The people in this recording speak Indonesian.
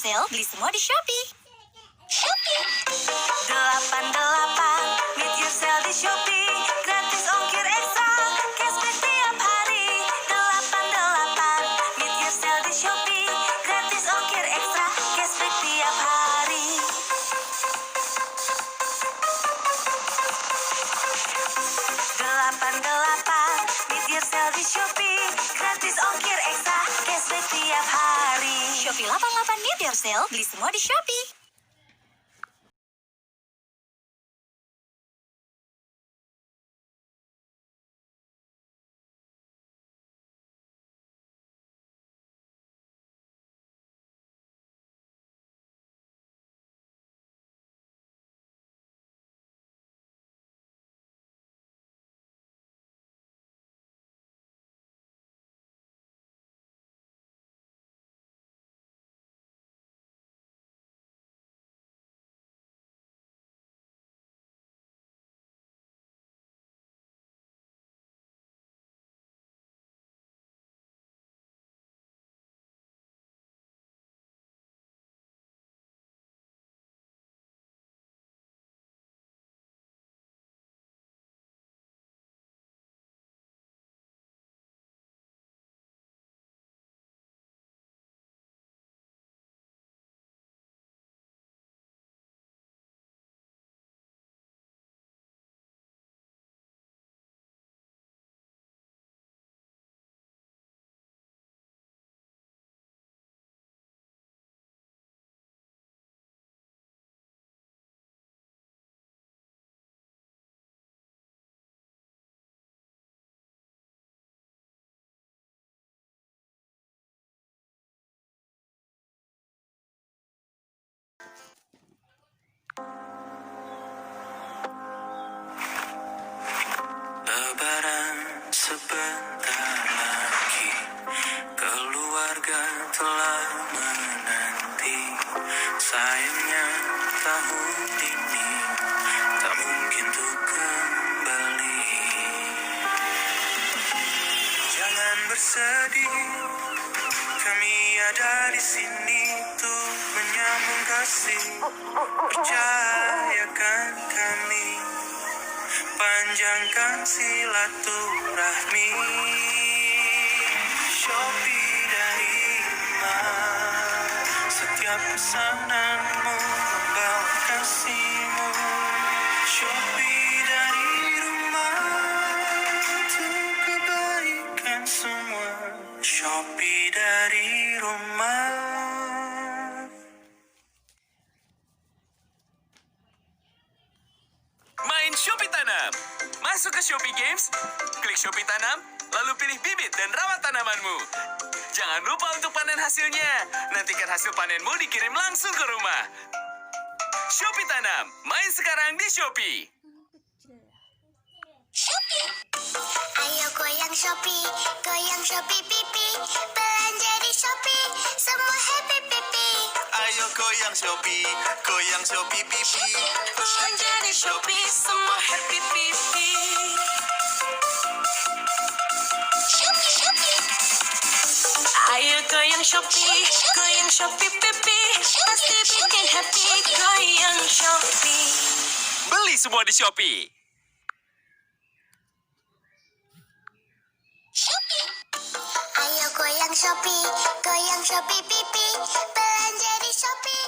sale, beli semua di Shopee. Shopee 88, meet your sale di Shopee. Gratis ongkir ekstra, cashback tiap hari. 88, meet your sale di Shopee. Gratis ongkir ekstra, cashback tiap hari. 88, meet your sale di Shopee. Gratis ongkir ekstra, cashback tiap hari. Shopee 88 meet your sale, beli semua di Shopee. Lebaran sebentar lagi, keluarga telah menanti. Sayangnya tahun ini tak mungkin untuk kembali. Jangan bersedih, kami ada di sini untuk menyambung kasih. Percayakan kami, panjangkan silaturahmi. Shopee dari rumah, setiap pesananmu membawa kasihmu. Shopee dari rumah, untuk kebaikan semua. Shopee dari rumah. Main Shopee Tanam. Masuk ke Shopee Games, klik Shopee Tanam, lalu pilih bibit dan rawat tanamanmu. Jangan lupa untuk panen hasilnya. Nantikan hasil panenmu dikirim langsung ke rumah. Shopee Tanam, main sekarang di Shopee. Shopee. Ayo goyang Shopee pipi. Belanja di Shopee, semua happy pipi. Ayo goyang Shopee pipi. Belanja di Shopee, semua happy pipi. Shopee. Ayo goyang Shopee pipi. Pasti bikin happy, goyang Shopee. Beli semua di Shopee. Ayo goyang Shopee pipi. Belanja di Shopee,